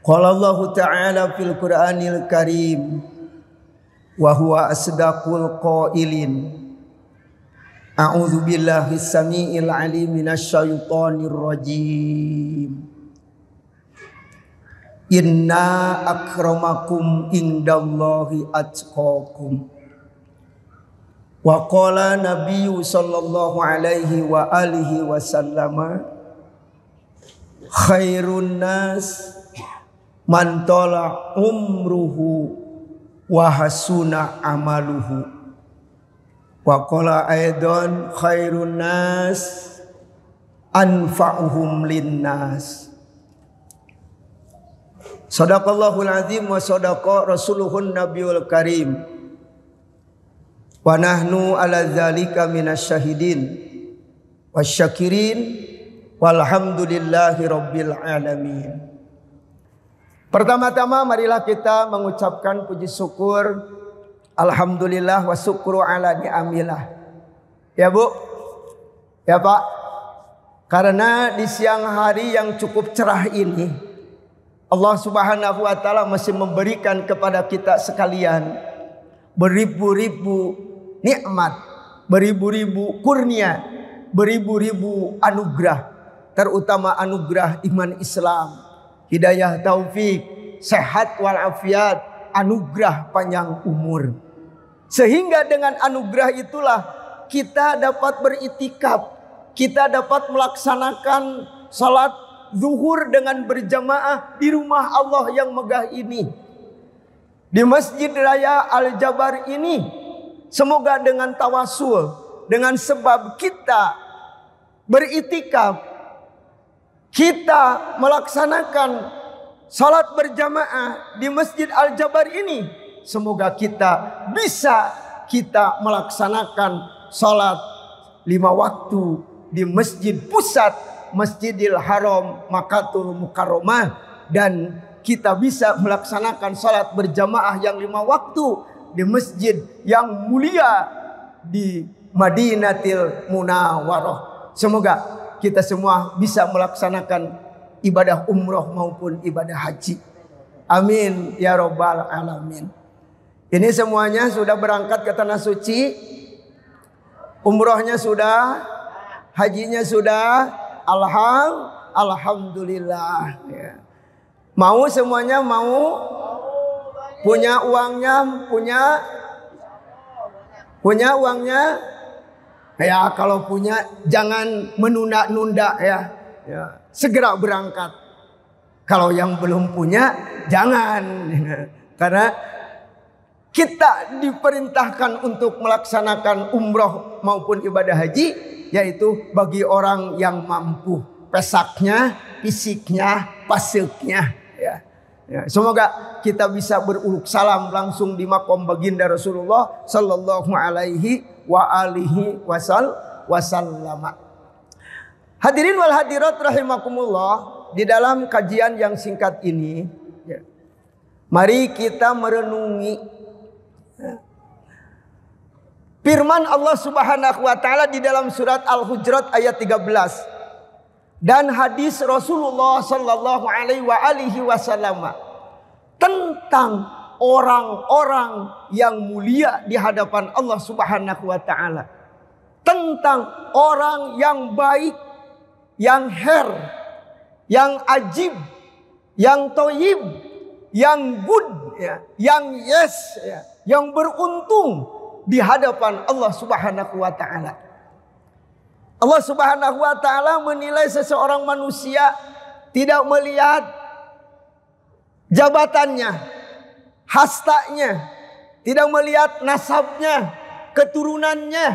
Qala Allah Ta'ala fil Qur'anil Karim wa huwa asdaqul qailin. A'udzu billahi samiil alim minasy syaithanir rajim. Inna akramakum indallahi atqakum. Wa qala nabiyyu sallallahu alaihi wa alihi wasallama khairun nas man tala umruhu wa hasuna amaluhu. Wa qala aidan khairun nas anfa'uhum linnas. Shadaqallahul azim wa shadaqa rasuluhun nabiyul karim. Wa nahnu ala dzalika minasyahidin wasyakirin walhamdulillahi rabbil alamin. Pertama-tama marilah kita mengucapkan puji syukur, alhamdulillah wa syukru ala ni'amillah. Ya Bu, ya Pak, karena di siang hari yang cukup cerah ini Allah Subhanahu wa Ta'ala masih memberikan kepada kita sekalian beribu-ribu nikmat, beribu-ribu kurnia, beribu-ribu anugerah, terutama anugerah iman Islam, hidayah taufik, sehat walafiat, anugerah panjang umur. Sehingga dengan anugerah itulah kita dapat beritikaf, kita dapat melaksanakan salat zuhur dengan berjamaah di rumah Allah yang megah ini, di Masjid Raya Al-Jabar ini. Semoga dengan tawasul, dengan sebab kita beritikaf, kita melaksanakan salat berjamaah di Masjid Al-Jabar ini, semoga kita bisa melaksanakan salat 5 waktu di Masjid Pusat Masjidil Haram Makkatul Mukarramah, dan kita bisa melaksanakan salat berjamaah yang 5 waktu di masjid yang mulia di Madinatil Munawwarah. Semoga kita semua bisa melaksanakan ibadah umroh maupun ibadah haji. Amin ya rabbal alamin. Ini semuanya sudah berangkat ke tanah suci, umrohnya sudah, hajinya sudah. Alhamdulillah ya. Mau semuanya, mau punya uangnya, punya uangnya ya. Kalau punya jangan menunda-nunda ya. Segera berangkat. Kalau yang belum punya jangan, karena kita diperintahkan untuk melaksanakan umroh maupun ibadah haji, yaitu bagi orang yang mampu, pesaknya, fisiknya, paseknya ya. Semoga kita bisa beruluk salam langsung di makom baginda Rasulullah sallallahu alaihi wa alihi wasallam. Hadirin wal hadirat rahimakumullah, di dalam kajian yang singkat ini ya, mari kita merenungi firman Allah Subhanahu wa Ta'ala di dalam surat Al-Hujurat ayat 13 dan hadis Rasulullah sallallahu alaihi wasallam tentang orang-orang yang mulia di hadapan Allah Subhanahu wa Ta'ala, tentang orang yang baik, yang khair, yang ajib, yang thayyib, yang good ya, yang yes ya, yang beruntung di hadapan Allah Subhanahu wa Ta'ala. Allah Subhanahu wa Ta'ala menilai seseorang manusia tidak melihat jabatannya, hastanya, tidak melihat nasabnya, keturunannya,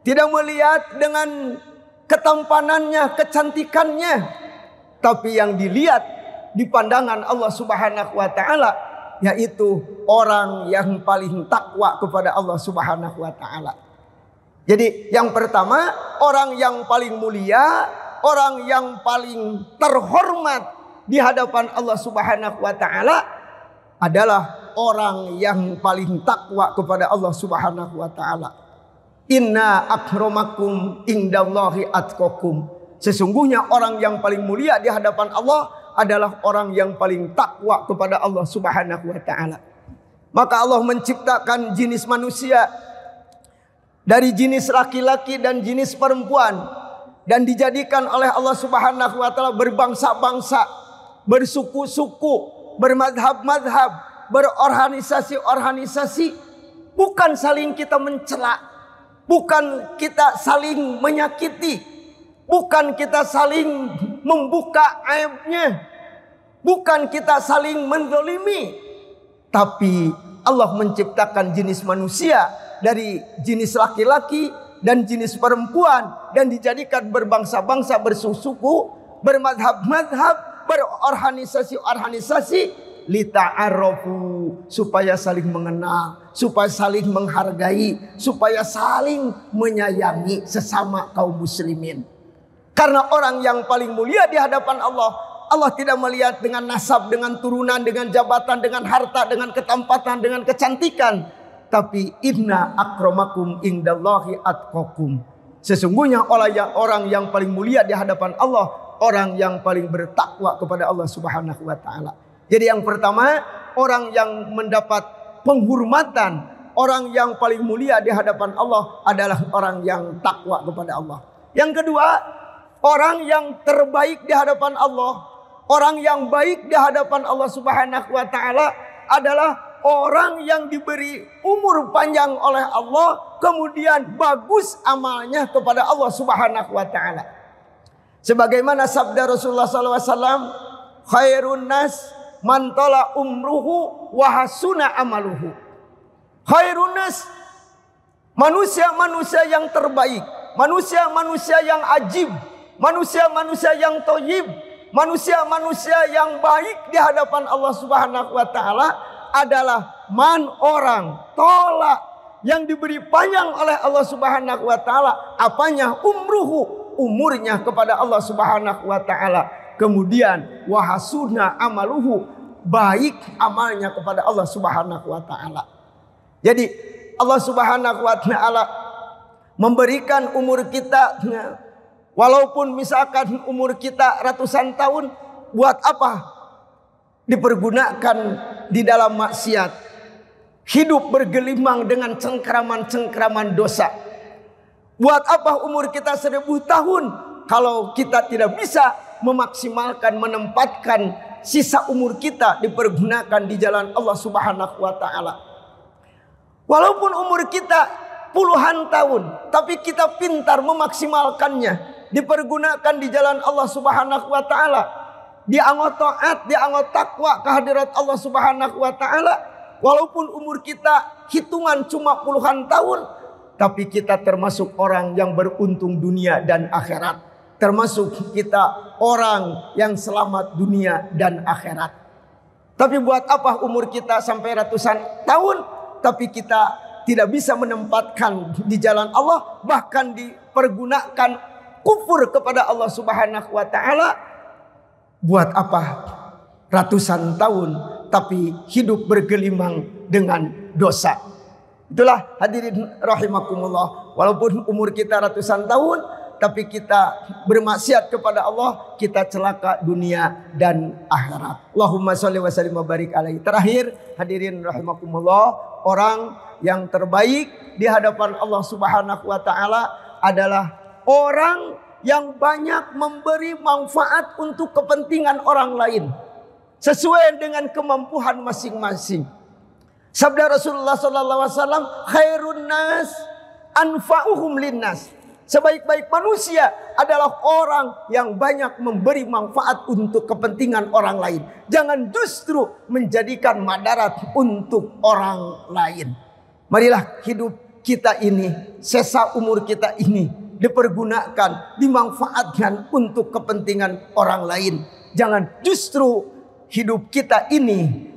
tidak melihat dengan ketampanannya, kecantikannya, tapi yang dilihat di pandangan Allah Subhanahu wa Ta'ala yaitu orang yang paling takwa kepada Allah Subhanahu wa Ta'ala. Jadi yang pertama, orang yang paling mulia, orang yang paling terhormat di hadapan Allah Subhanahu wa Ta'ala adalah orang yang paling takwa kepada Allah Subhanahu wa Ta'ala. Inna akramakum indallahi atqakum. Sesungguhnya orang yang paling mulia di hadapan Allah adalah orang yang paling takwa kepada Allah Subhanahu wa taala. Maka Allah menciptakan jenis manusia dari jenis laki-laki dan jenis perempuan, dan dijadikan oleh Allah Subhanahu wa taala berbangsa-bangsa, bersuku-suku, bermadhab-madhab, berorganisasi-organisasi. Bukan saling kita mencela, bukan kita saling menyakiti, bukan kita saling membuka aibnya, bukan kita saling menzalimi. Tapi Allah menciptakan jenis manusia dari jenis laki-laki dan jenis perempuan, dan dijadikan berbangsa-bangsa, bersuku, bermadhab-madhab, berorganisasi-organisasi, lita'arafu, supaya saling mengenal, supaya saling menghargai, supaya saling menyayangi sesama kaum muslimin. Karena orang yang paling mulia di hadapan Allah, Allah tidak melihat dengan nasab, dengan turunan, dengan jabatan, dengan harta, dengan ketampatan, dengan kecantikan. Tapi inna akramakum indallahi atqakum. Sesungguhnya orang yang paling mulia di hadapan Allah, orang yang paling bertakwa kepada Allah Subhanahu wa taala. Jadi yang pertama, orang yang mendapat penghormatan, orang yang paling mulia di hadapan Allah adalah orang yang takwa kepada Allah. Yang kedua, orang yang terbaik di hadapan Allah, orang yang baik di hadapan Allah Subhanahu wa taala adalah orang yang diberi umur panjang oleh Allah, kemudian bagus amalnya kepada Allah Subhanahu wa taala. Sebagaimana sabda Rasulullah SAW, khairun nas man tala umruhu wa hasuna amaluhu. Khairun nas, manusia-manusia yang terbaik, manusia-manusia yang ajib, manusia-manusia yang thayyib, manusia-manusia yang baik di hadapan Allah Subhanahu wa taala adalah man, orang tolak yang diberi panjang oleh Allah Subhanahu wa taala apanya, umruhu, umurnya kepada Allah Subhanahu wa taala. Kemudian wahasuna amaluhu, baik amalnya kepada Allah Subhanahu wa taala. Jadi Allah Subhanahu wa taala memberikan umur kita, walaupun misalkan umur kita ratusan tahun, buat apa dipergunakan di dalam maksiat, hidup bergelimang dengan cengkraman-cengkraman dosa? Buat apa umur kita 1000 tahun kalau kita tidak bisa memaksimalkan, menempatkan sisa umur kita dipergunakan di jalan Allah Subhanahu wa taala? Walaupun umur kita puluhan tahun, tapi kita pintar memaksimalkannya, dipergunakan di jalan Allah Subhanahu wa taala, dianggap taat, dianggap takwa kehadirat Allah Subhanahu wa taala. Walaupun umur kita hitungan cuma puluhan tahun, tapi kita termasuk orang yang beruntung dunia dan akhirat. Termasuk kita orang yang selamat dunia dan akhirat. Tapi buat apa umur kita sampai ratusan tahun, tapi kita tidak bisa menempatkan di jalan Allah, bahkan dipergunakan kufur kepada Allah Subhanahu wa taala? Buat apa ratusan tahun tapi hidup bergelimang dengan dosa? Itulah hadirin rahimakumullah, walaupun umur kita ratusan tahun tapi kita bermaksiat kepada Allah, kita celaka dunia dan akhirat. Allahumma sholli wa sallim wa barik alaihi. Terakhir hadirin rahimakumullah, orang yang terbaik di hadapan Allah Subhanahu wa taala adalah orang yang banyak memberi manfaat untuk kepentingan orang lain sesuai dengan kemampuan masing-masing. Sabda Rasulullah SAW, khairun nas anfa'uhum linnas. Sebaik-baik manusia adalah orang yang banyak memberi manfaat untuk kepentingan orang lain. Jangan justru menjadikan madarat untuk orang lain. Marilah hidup kita ini, sisa umur kita ini dipergunakan, dimanfaatkan untuk kepentingan orang lain. Jangan justru hidup kita ini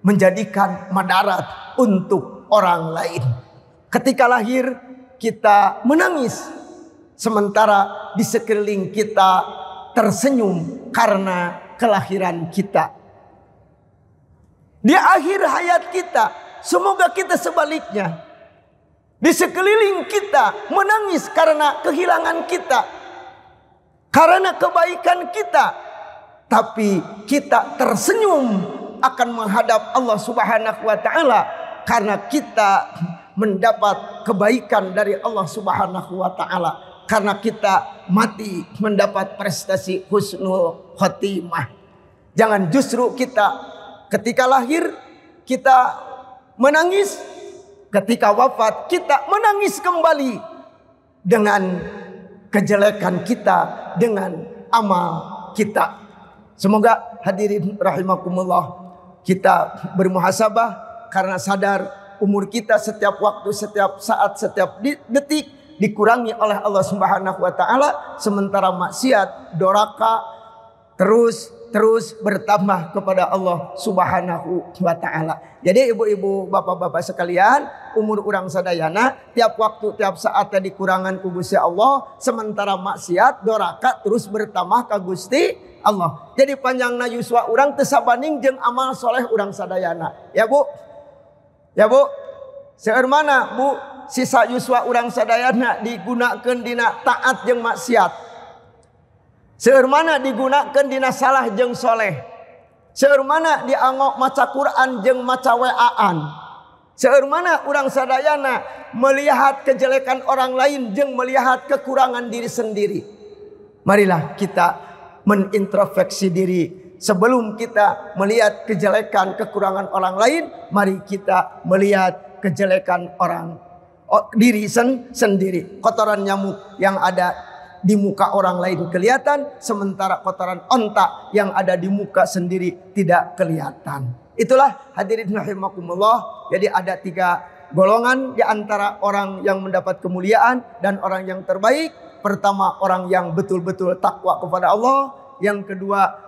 menjadikan madarat untuk orang lain. Ketika lahir kita menangis, sementara di sekeliling kita tersenyum karena kelahiran kita. Di akhir hayat kita, semoga kita sebaliknya, di sekeliling kita menangis karena kehilangan kita, karena kebaikan kita. tapi kita tersenyum akan menghadap Allah Subhanahu wa taala karena kita mendapat kebaikan dari Allah Subhanahu wa taala, karena kita mati mendapat prestasi husnul khotimah. Jangan justru kita ketika lahir kita menangis, ketika wafat kita menangis kembali dengan kejelekan kita, dengan amal kita. Semoga hadirin rahimakumullah kita bermuhasabah karena sadar umur kita setiap waktu, setiap saat, setiap detik dikurangi oleh Allah Subhanahu wa taala, sementara maksiat, doraka terus bertambah kepada Allah Subhanahu wa taala. Jadi ibu-ibu, bapak-bapak sekalian, umur urang sadayana tiap waktu, tiap saat dikurangan ku Gusti Allah, sementara maksiat, doraka terus bertambah ka Gusti Allah. Jadi panjangna yuswa urang teu sabanding jeung amal soleh urang sadayana. Ya Bu? Ya Bu? Seueur mana Bu sisa yuswa urang sadayana digunakeun dina taat jeung maksiat? Seueur mana digunakeun dina salah jeung soleh? Seueur mana dianggo maca Quran jeung maca WA-an? Seueur mana urang sadayana melihat kejelekan orang lain jeung melihat kekurangan diri sendiri? Marilah kita menintrospeksi diri. Sebelum kita melihat kejelekan, kekurangan orang lain, mari kita melihat kejelekan diri sendiri. Kotoran nyamuk yang ada di muka orang lain kelihatan, sementara kotoran onta yang ada di muka sendiri tidak kelihatan. Itulah hadirin rahimakumullah. Jadi ada 3 golongan di antara orang yang mendapat kemuliaan dan orang yang terbaik. Pertama, orang yang betul-betul takwa kepada Allah. Yang kedua,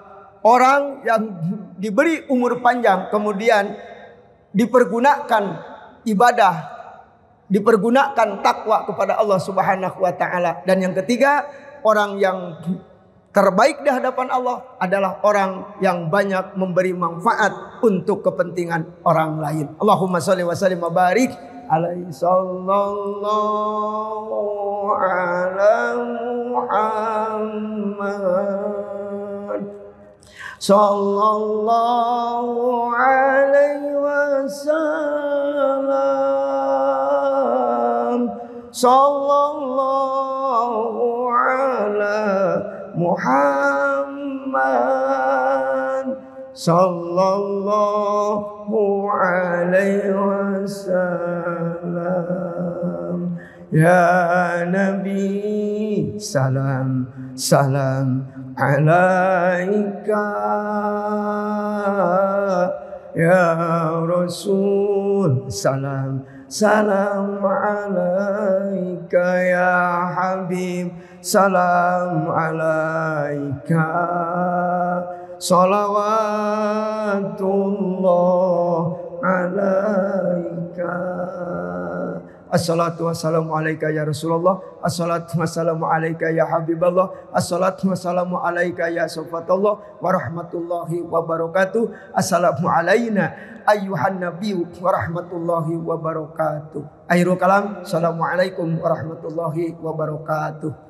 orang yang diberi umur panjang kemudian dipergunakan ibadah, dipergunakan takwa kepada Allah Subhanahu wa taala. Dan yang ketiga, orang yang terbaik di hadapan Allah adalah orang yang banyak memberi manfaat untuk kepentingan orang lain. Allahumma sholli wa sallim wa barik alaihi sallallahu ala Muhammad sallallahu alaihi wasallam sallallahu ala Muhammad sallallahu alaihi wasallam. Ya Nabi salam salam alaika, ya Rasul salam salam alaika, ya Habib salam alaika, salawatullah alaika. Assalatu wassalamu alaika ya Rasulullah, assalatu wassalamu alaika ya Habiballah, assalatu wassalamu alaika ya Sofatullah wa rahmatullahi wa barakatuh. Assalamu alaina ayyuhan nabiyyu wa rahmatullahi wa barakatuh. Akhirul kalam, assalamualaikum warahmatullahi wabarakatuh.